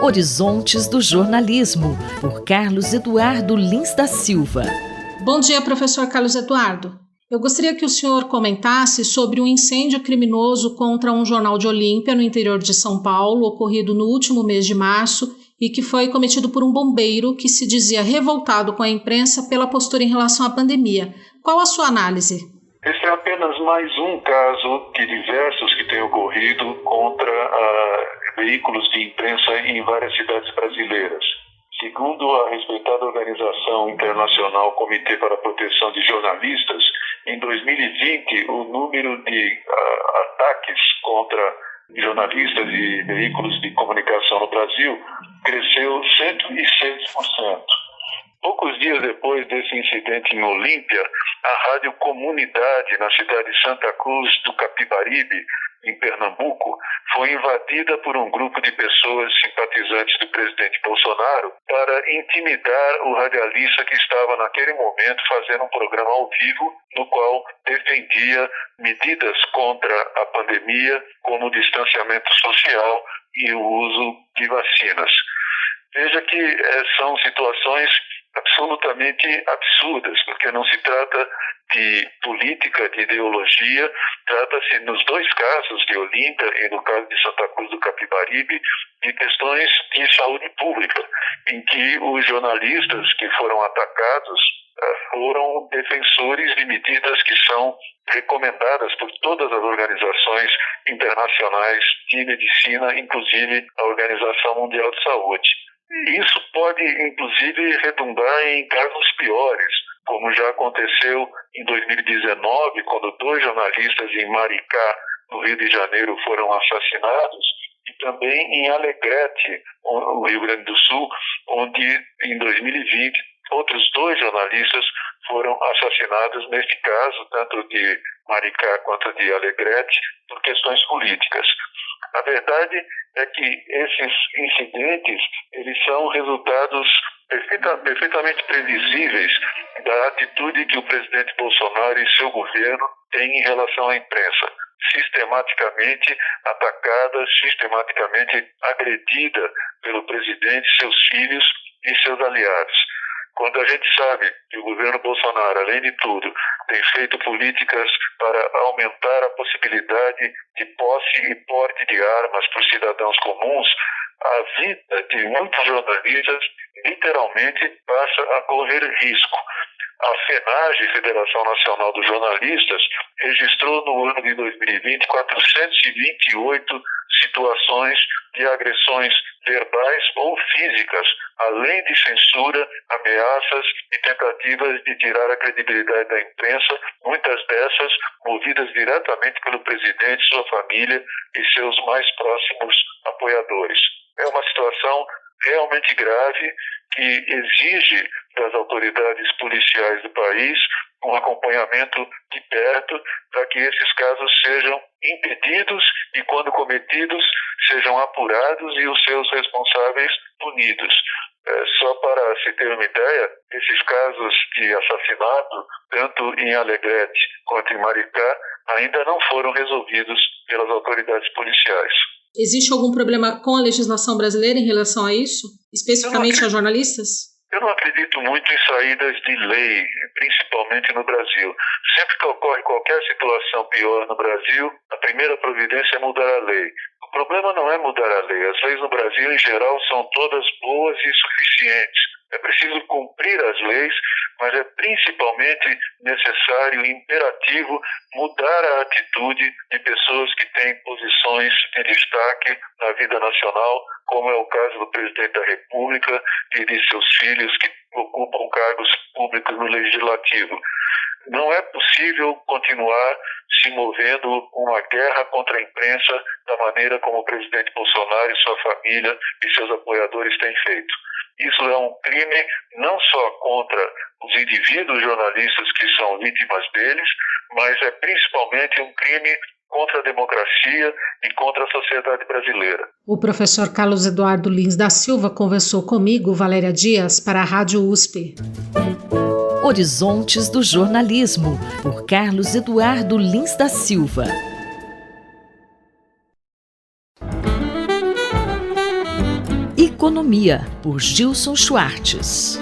Horizontes do Jornalismo, por Carlos Eduardo Lins da Silva. Bom dia, professor Carlos Eduardo. Eu gostaria que o senhor comentasse sobre um incêndio criminoso contra um jornal de Olímpia, no interior de São Paulo, ocorrido no último mês de março e que foi cometido por um bombeiro que se dizia revoltado com a imprensa pela postura em relação à pandemia. Qual a sua análise? Esse é apenas mais um caso de diversos que têm ocorrido contra veículos de imprensa em várias cidades brasileiras. Segundo a respeitada organização internacional Comitê para a Proteção de Jornalistas, em 2020 o número de ataques contra jornalistas e veículos de comunicação no Brasil cresceu 106%. Poucos dias depois desse incidente em Olímpia, a Rádio Comunidade, na cidade de Santa Cruz do Capibaribe, em Pernambuco, foi invadida por um grupo de pessoas simpatizantes do presidente Bolsonaro para intimidar o radialista que estava naquele momento fazendo um programa ao vivo no qual defendia medidas contra a pandemia, como o distanciamento social e o uso de vacinas. Veja que são situações absolutamente absurdas, porque não se trata de política, de ideologia, trata-se, nos dois casos de Olímpia e no caso de Santa Cruz do Capibaribe, de questões de saúde pública, em que os jornalistas que foram atacados foram defensores de medidas que são recomendadas por todas as organizações internacionais de medicina, inclusive a Organização Mundial de Saúde. Isso pode, inclusive, redundar em casos piores, como já aconteceu em 2019, quando 2 jornalistas em Maricá, no Rio de Janeiro, foram assassinados, e também em Alegrete, no Rio Grande do Sul, onde, em 2020, outros 2 jornalistas foram assassinados, neste caso, tanto de Maricá quanto de Alegrete, por questões políticas. A verdade é que esses incidentes eles são resultados perfeitamente previsíveis da atitude que o presidente Bolsonaro e seu governo têm em relação à imprensa, sistematicamente atacada, sistematicamente agredida pelo presidente, seus filhos e seus aliados. Quando a gente sabe que o governo Bolsonaro, além de tudo, tem feito políticas para aumentar a possibilidade de posse e porte de armas por cidadãos comuns, a vida de muitos jornalistas literalmente passa a correr risco. A FENAGE, Federação Nacional dos Jornalistas, registrou no ano de 2020 428 situações de agressões verbais ou físicas, além de censura, ameaças e tentativas de tirar a credibilidade da imprensa, muitas dessas movidas diretamente pelo presidente, sua família e seus mais próximos apoiadores. É uma situação realmente grave que exige das autoridades policiais do país um acompanhamento de perto para que esses casos sejam impedidos e, quando cometidos, sejam apurados e os seus responsáveis punidos. Só para se ter uma ideia, esses casos de assassinato, tanto em Alegrete quanto em Maricá, ainda não foram resolvidos pelas autoridades policiais. Existe algum problema com a legislação brasileira em relação a isso, especificamente a jornalistas? Eu não acredito muito em saídas de lei, principalmente no Brasil. Sempre que ocorre qualquer situação pior no Brasil, a primeira providência é mudar a lei. O problema não é mudar a lei. As leis no Brasil, em geral, são todas boas e suficientes. É preciso cumprir as leis, mas é principalmente necessário e imperativo mudar a atitude de pessoas que têm posições de destaque na vida nacional, como é o caso do presidente da República e de seus filhos que ocupam cargos públicos no Legislativo. Não é possível continuar se movendo uma guerra contra a imprensa da maneira como o presidente Bolsonaro e sua família e seus apoiadores têm feito. Isso é um crime não só contra os indivíduos jornalistas que são vítimas deles, mas é principalmente um crime contra a democracia e contra a sociedade brasileira. O professor Carlos Eduardo Lins da Silva conversou comigo, Valéria Dias, para a Rádio USP. Horizontes do Jornalismo, por Carlos Eduardo Lins da Silva. Economia, por Gilson Schwartz.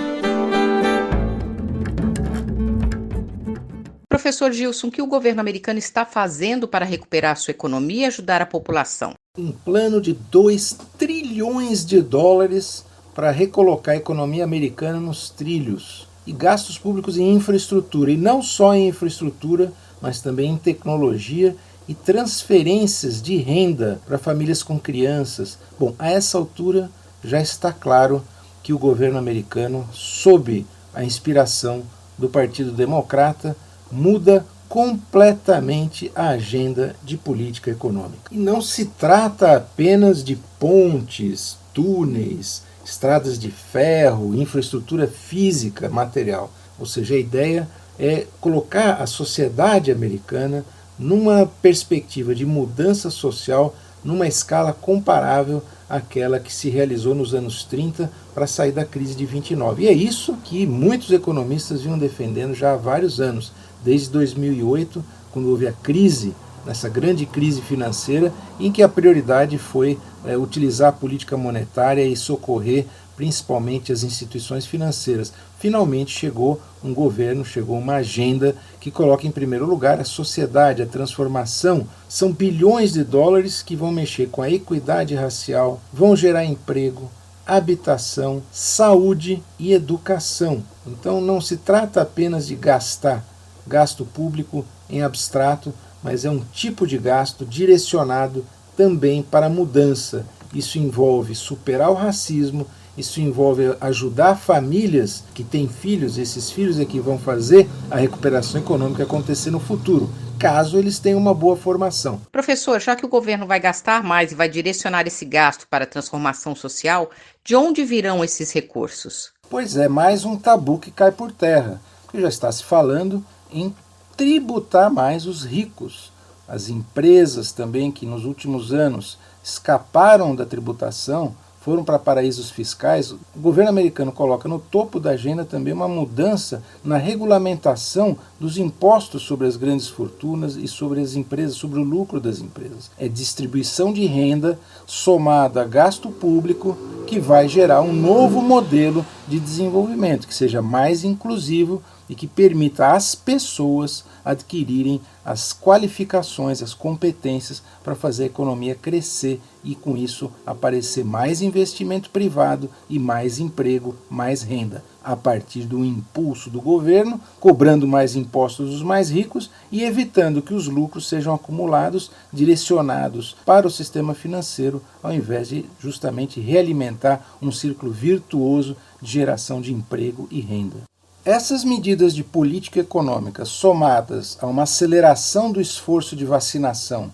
Professor Gilson, o que o governo americano está fazendo para recuperar sua economia e ajudar a população? Um plano de 2 trilhões de dólares para recolocar a economia americana nos trilhos. E gastos públicos em infraestrutura, e não só em infraestrutura, mas também em tecnologia e transferências de renda para famílias com crianças. Bom, a essa altura já está claro que o governo americano, sob a inspiração do Partido Democrata, muda completamente a agenda de política econômica. E não se trata apenas de pontes, túneis, estradas de ferro, infraestrutura física, material. Ou seja, a ideia é colocar a sociedade americana numa perspectiva de mudança social numa escala comparável àquela que se realizou nos anos 30 para sair da crise de 29. E é isso que muitos economistas vinham defendendo já há vários anos, desde 2008, quando houve a crise, nessa grande crise financeira, em que a prioridade foi utilizar a política monetária e socorrer principalmente as instituições financeiras. Finalmente chegou um governo, chegou uma agenda que coloca em primeiro lugar a sociedade, a transformação. São bilhões de dólares que vão mexer com a equidade racial, vão gerar emprego, habitação, saúde e educação. Então não se trata apenas de gastar, gasto público em abstrato, mas é um tipo de gasto direcionado também para a mudança. Isso envolve superar o racismo, isso envolve ajudar famílias que têm filhos, esses filhos é que vão fazer a recuperação econômica acontecer no futuro, caso eles tenham uma boa formação. Professor, já que o governo vai gastar mais e vai direcionar esse gasto para a transformação social, de onde virão esses recursos? Pois é, mais um tabu que cai por terra, porque já está se falando em tributar mais os ricos. As empresas também que nos últimos anos escaparam da tributação, foram para paraísos fiscais. O governo americano coloca no topo da agenda também uma mudança na regulamentação dos impostos sobre as grandes fortunas e sobre as empresas, sobre o lucro das empresas. É distribuição de renda somada a gasto público que vai gerar um novo modelo de desenvolvimento, que seja mais inclusivo e que permita às pessoas adquirirem as qualificações, as competências para fazer a economia crescer e com isso aparecer mais investimento privado e mais emprego, mais renda, a partir do impulso do governo, cobrando mais impostos dos mais ricos e evitando que os lucros sejam acumulados, direcionados para o sistema financeiro, ao invés de justamente realimentar um círculo virtuoso de geração de emprego e renda. Essas medidas de política econômica, somadas a uma aceleração do esforço de vacinação,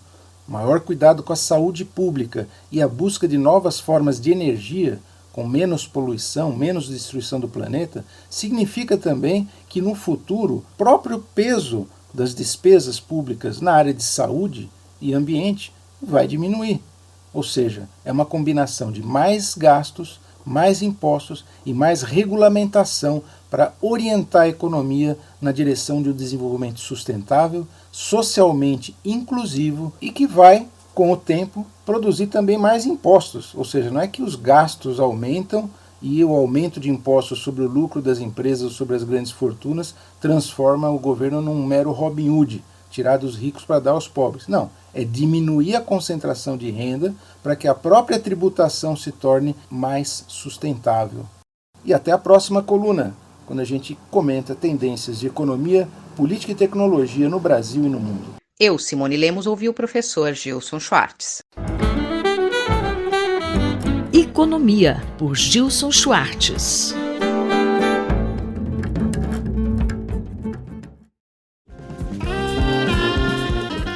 maior cuidado com a saúde pública e a busca de novas formas de energia, com menos poluição, menos destruição do planeta, significa também que no futuro o próprio peso das despesas públicas na área de saúde e ambiente vai diminuir. Ou seja, é uma combinação de mais gastos, mais impostos e mais regulamentação para orientar a economia na direção de um desenvolvimento sustentável, socialmente inclusivo e que vai, com o tempo, produzir também mais impostos. Ou seja, não é que os gastos aumentam e o aumento de impostos sobre o lucro das empresas, sobre as grandes fortunas, transforma o governo num mero Robin Hood, tirar dos ricos para dar aos pobres. Não, é diminuir a concentração de renda para que a própria tributação se torne mais sustentável. E até a próxima coluna, quando a gente comenta tendências de economia, política e tecnologia no Brasil e no mundo. Eu, Simone Lemos, ouvi o professor Gilson Schwartz. Economia, por Gilson Schwartz.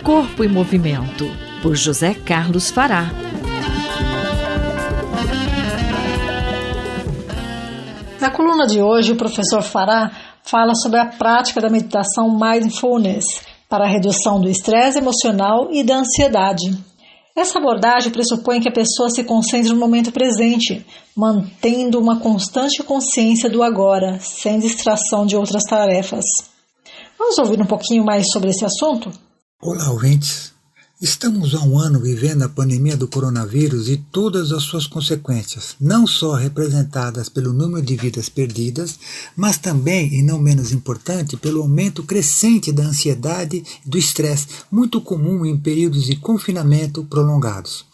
Corpo em Movimento, por José Carlos Fará. Na coluna de hoje, o professor Fará fala sobre a prática da meditação Mindfulness para a redução do estresse emocional e da ansiedade. Essa abordagem pressupõe que a pessoa se concentre no momento presente, mantendo uma constante consciência do agora, sem distração de outras tarefas. Vamos ouvir um pouquinho mais sobre esse assunto? Olá, ouvintes. Estamos há um ano vivendo a pandemia do coronavírus e todas as suas consequências, não só representadas pelo número de vidas perdidas, mas também, e não menos importante, pelo aumento crescente da ansiedade e do estresse, muito comum em períodos de confinamento prolongados.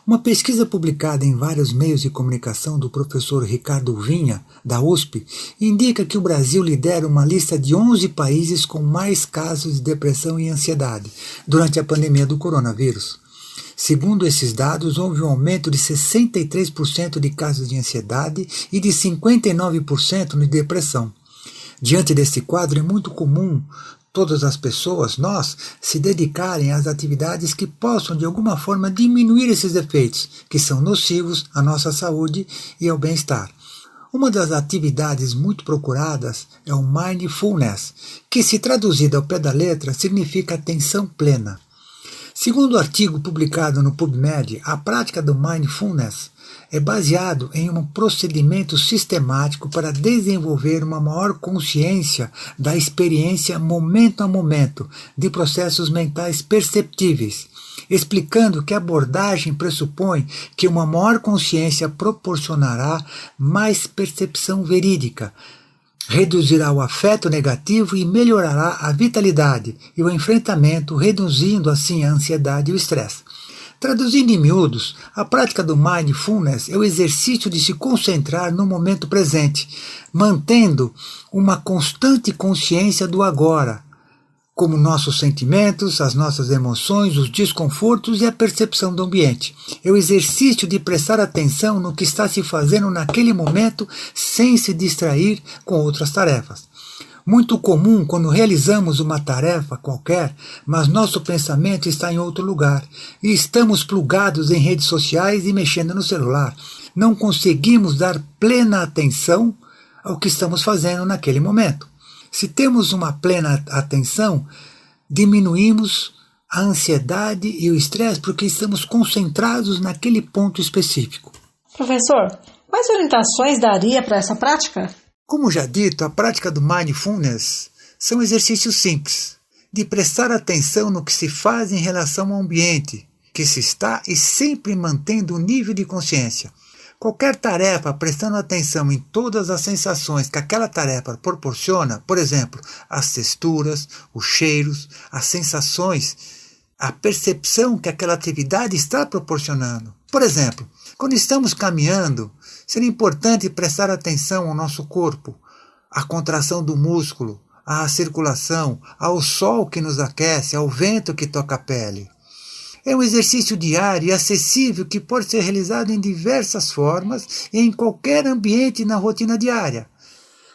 Uma pesquisa publicada em vários meios de comunicação do professor Ricardo Vinha, da USP, indica que o Brasil lidera uma lista de 11 países com mais casos de depressão e ansiedade durante a pandemia do coronavírus. Segundo esses dados, houve um aumento de 63% de casos de ansiedade e de 59% de depressão. Diante desse quadro, é muito comum todas as pessoas, nós, se dedicarem às atividades que possam de alguma forma diminuir esses efeitos, que são nocivos à nossa saúde e ao bem-estar. Uma das atividades muito procuradas é o Mindfulness, que, se traduzido ao pé da letra, significa atenção plena. Segundo o artigo publicado no PubMed, a prática do Mindfulness é baseado em um procedimento sistemático para desenvolver uma maior consciência da experiência momento a momento de processos mentais perceptíveis, explicando que a abordagem pressupõe que uma maior consciência proporcionará mais percepção verídica, reduzirá o afeto negativo e melhorará a vitalidade e o enfrentamento, reduzindo assim a ansiedade e o estresse. Traduzindo em miúdos, a prática do Mindfulness é o exercício de se concentrar no momento presente, mantendo uma constante consciência do agora, como nossos sentimentos, as nossas emoções, os desconfortos e a percepção do ambiente. É o exercício de prestar atenção no que está se fazendo naquele momento sem se distrair com outras tarefas. Muito comum quando realizamos uma tarefa qualquer, mas nosso pensamento está em outro lugar e estamos plugados em redes sociais e mexendo no celular. Não conseguimos dar plena atenção ao que estamos fazendo naquele momento. Se temos uma plena atenção, diminuímos a ansiedade e o estresse porque estamos concentrados naquele ponto específico. Professor, quais orientações daria para essa prática? Como já dito, a prática do Mindfulness são exercícios simples, de prestar atenção no que se faz em relação ao ambiente, que se está e sempre mantendo o nível de consciência. Qualquer tarefa prestando atenção em todas as sensações que aquela tarefa proporciona, por exemplo, as texturas, os cheiros, as sensações, a percepção que aquela atividade está proporcionando. Por exemplo, quando estamos caminhando, seria importante prestar atenção ao nosso corpo, à contração do músculo, à circulação, ao sol que nos aquece, ao vento que toca a pele. É um exercício diário e acessível que pode ser realizado em diversas formas e em qualquer ambiente na rotina diária.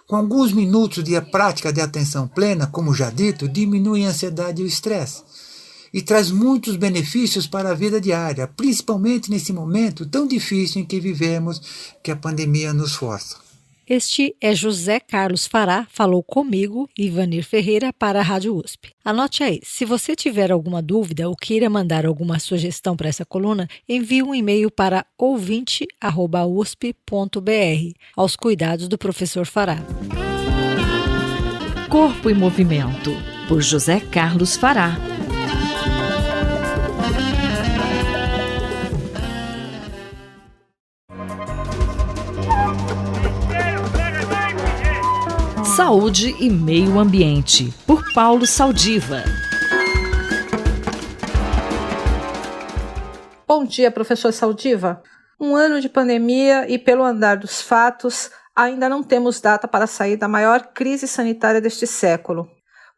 Com alguns minutos de prática de atenção plena, como já dito, diminui a ansiedade e o estresse. E traz muitos benefícios para a vida diária, principalmente nesse momento tão difícil em que vivemos, que a pandemia nos força. Este é José Carlos Fará, falou comigo, Ivanir Ferreira, para a Rádio USP. Anote aí, se você tiver alguma dúvida ou queira mandar alguma sugestão para essa coluna, envie um e-mail para ouvinte@usp.br, aos cuidados do professor Fará. Corpo em Movimento, por José Carlos Fará. Saúde e Meio Ambiente, por Paulo Saldiva. Bom dia, professor Saldiva. Um ano de pandemia e, pelo andar dos fatos, ainda não temos data para sair da maior crise sanitária deste século.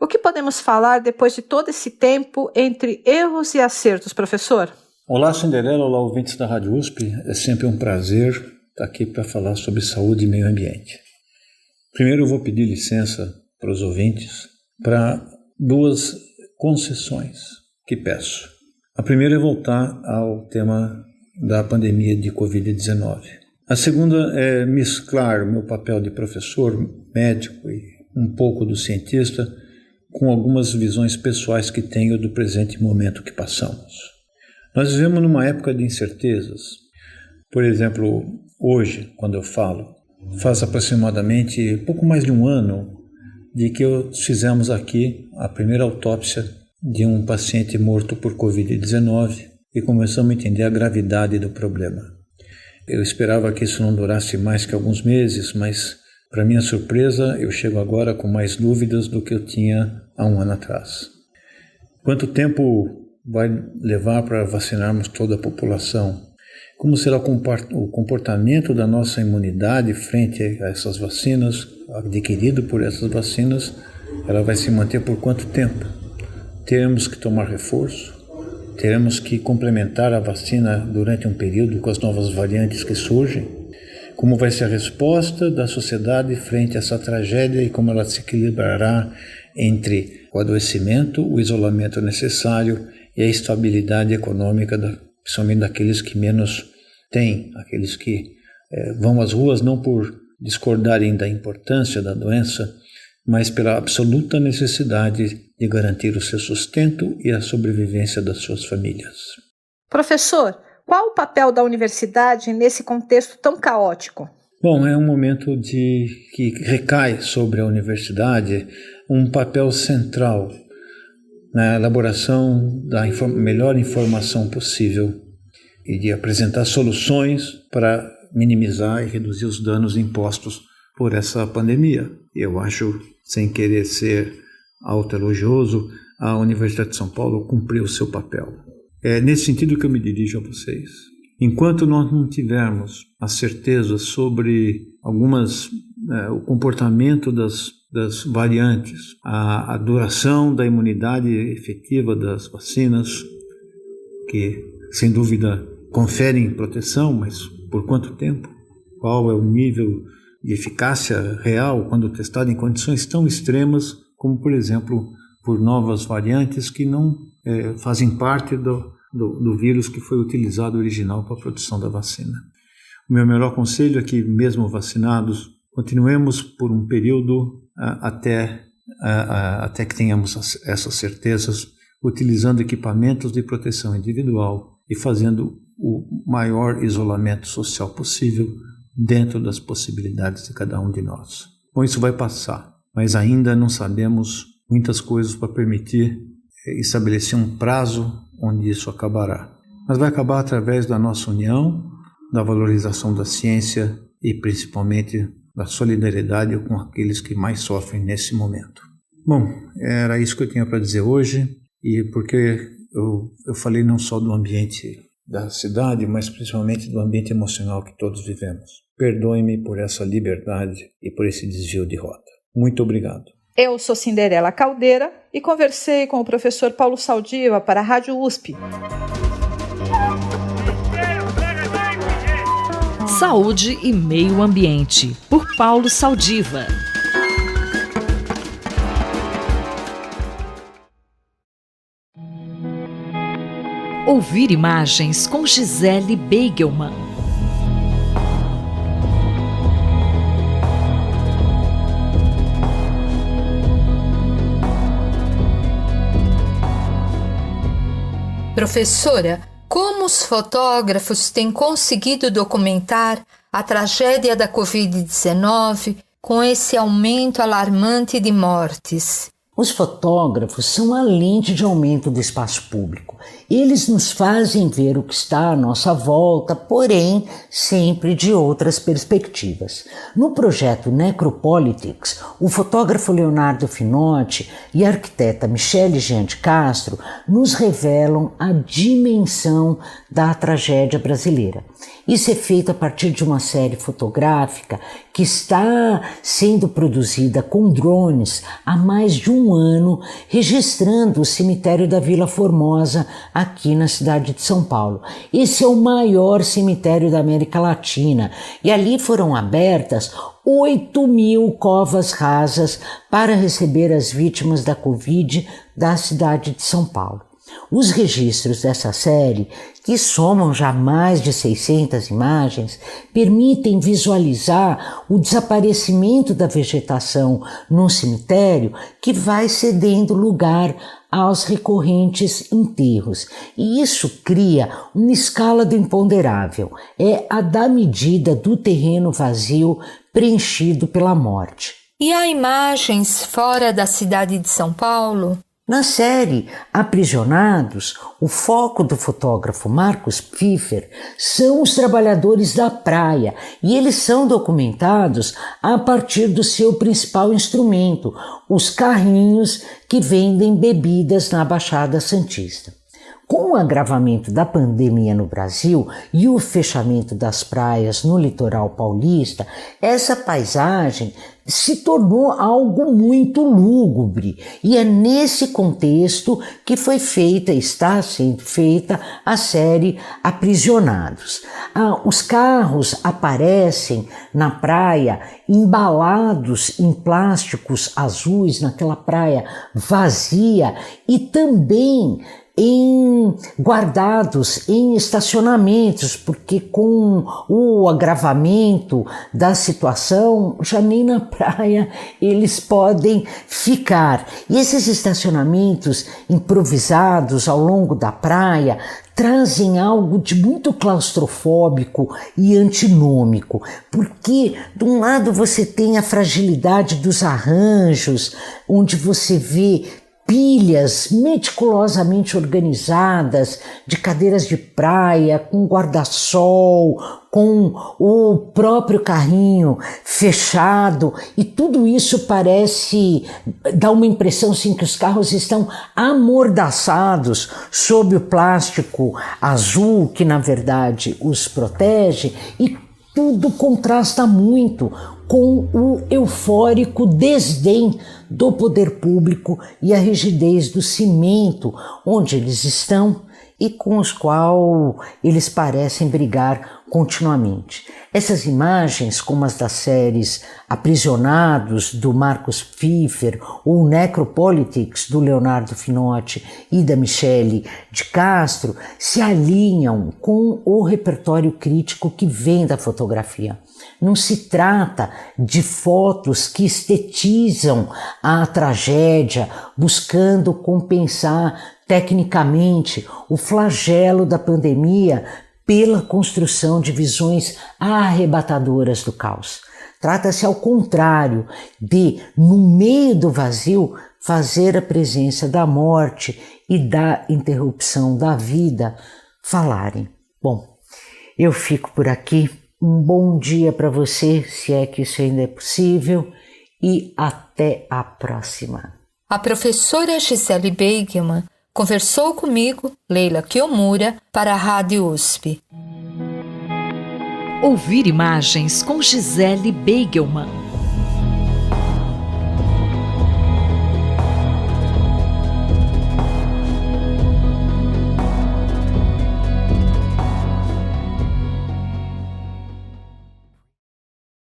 O que podemos falar depois de todo esse tempo entre erros e acertos, professor? Olá, Cinderela. Olá, ouvintes da Rádio USP. É sempre um prazer estar aqui para falar sobre saúde e meio ambiente. Primeiro eu vou pedir licença para os ouvintes para duas concessões que peço. A primeira é voltar ao tema da pandemia de Covid-19. A segunda é mesclar o meu papel de professor, médico e um pouco do cientista com algumas visões pessoais que tenho do presente momento que passamos. Nós vivemos numa época de incertezas. Por exemplo, hoje, quando eu falo, faz aproximadamente pouco mais de um ano de que fizemos aqui a primeira autópsia de um paciente morto por Covid-19 e começamos a entender a gravidade do problema. Eu esperava que isso não durasse mais que alguns meses, mas, para minha surpresa, eu chego agora com mais dúvidas do que eu tinha há um ano atrás. Quanto tempo vai levar para vacinarmos toda a população? Como será o comportamento da nossa imunidade frente a essas vacinas, adquirido por essas vacinas? Ela vai se manter por quanto tempo? Teremos que tomar reforço? Teremos que complementar a vacina durante um período com as novas variantes que surgem? Como vai ser a resposta da sociedade frente a essa tragédia e como ela se equilibrará entre o adoecimento, o isolamento necessário e a estabilidade econômica, principalmente daqueles que menos têm, aqueles que vão às ruas não por discordarem da importância da doença, mas pela absoluta necessidade de garantir o seu sustento e a sobrevivência das suas famílias. Professor, qual o papel da universidade nesse contexto tão caótico? Bom, é um momento que recai sobre a universidade um papel central na elaboração da melhor informação possível e de apresentar soluções para minimizar e reduzir os danos impostos por essa pandemia. Eu acho, sem querer ser autoelogioso, a Universidade de São Paulo cumpriu o seu papel. É nesse sentido que eu me dirijo a vocês. Enquanto nós não tivermos a certeza sobre o comportamento das variantes, a duração da imunidade efetiva das vacinas, que sem dúvida conferem proteção, mas por quanto tempo? Qual é o nível de eficácia real quando testado em condições tão extremas como, por exemplo, por novas variantes que não fazem parte do vírus que foi utilizado original para a produção da vacina. O meu melhor conselho é que, mesmo vacinados, continuemos por um período até que tenhamos essas certezas, utilizando equipamentos de proteção individual e fazendo o maior isolamento social possível dentro das possibilidades de cada um de nós. Bom, isso vai passar, mas ainda não sabemos muitas coisas para permitir estabelecer um prazo onde isso acabará. Mas vai acabar através da nossa união, da valorização da ciência e principalmente da solidariedade com aqueles que mais sofrem nesse momento. Bom, era isso que eu tinha para dizer hoje, e porque eu falei não só do ambiente da cidade, mas principalmente do ambiente emocional que todos vivemos. Perdoe-me por essa liberdade e por esse desvio de rota. Muito obrigado. Eu sou Cinderela Caldeira e conversei com o professor Paulo Saldiva para a Rádio USP. Saúde e Meio Ambiente, por Paulo Saldiva. Ouvir imagens com Gisele Beigelman. Professora, como os fotógrafos têm conseguido documentar a tragédia da Covid-19 com esse aumento alarmante de mortes? Os fotógrafos são a lente de aumento do espaço público. Eles nos fazem ver o que está à nossa volta, porém sempre de outras perspectivas. No projeto Necropolitics, o fotógrafo Leonardo Finotti e a arquiteta Michele Jean de Castro nos revelam a dimensão da tragédia brasileira. Isso é feito a partir de uma série fotográfica que está sendo produzida com drones há mais de um ano, registrando o cemitério da Vila Formosa aqui na cidade de São Paulo. Esse é o maior cemitério da América Latina e ali foram abertas 8.000 covas rasas para receber as vítimas da Covid da cidade de São Paulo. Os registros dessa série, que somam já mais de 600 imagens, permitem visualizar o desaparecimento da vegetação no cemitério que vai cedendo lugar aos recorrentes enterros. E isso cria uma escala do imponderável. É a da medida do terreno vazio preenchido pela morte. E há imagens fora da cidade de São Paulo? Na série Aprisionados, o foco do fotógrafo Marcus Pfiffer são os trabalhadores da praia e eles são documentados a partir do seu principal instrumento, os carrinhos que vendem bebidas na Baixada Santista. Com o agravamento da pandemia no Brasil e o fechamento das praias no litoral paulista, essa paisagem se tornou algo muito lúgubre e é nesse contexto que está sendo feita a série Aprisionados. Os carros aparecem na praia embalados em plásticos azuis, naquela praia vazia, e também guardados em estacionamentos, porque com o agravamento da situação, já nem na praia eles podem ficar. E esses estacionamentos improvisados ao longo da praia trazem algo de muito claustrofóbico e antinômico, porque de um lado você tem a fragilidade dos arranjos, onde você vê pilhas meticulosamente organizadas de cadeiras de praia, com guarda-sol, com o próprio carrinho fechado, e tudo isso dá uma impressão assim, que os carros estão amordaçados sob o plástico azul, que na verdade os protege, e tudo contrasta muito com o eufórico desdém do poder público e a rigidez do cimento onde eles estão e com os quais eles parecem brigar continuamente. Essas imagens, como as das séries Aprisionados, do Marcus Pfiffer, ou Necropolitics, do Leonardo Finotti e da Michele de Castro, se alinham com o repertório crítico que vem da fotografia. Não se trata de fotos que estetizam a tragédia, buscando compensar tecnicamente o flagelo da pandemia pela construção de visões arrebatadoras do caos. Trata-se, ao contrário, de, no meio do vazio, fazer a presença da morte e da interrupção da vida falarem. Bom, eu fico por aqui. Um bom dia para você, se é que isso ainda é possível, e até a próxima. A professora Gisele Beigelman conversou comigo, Leila Kiyomura, para a Rádio USP. Ouvir imagens com Gisele Beigelman.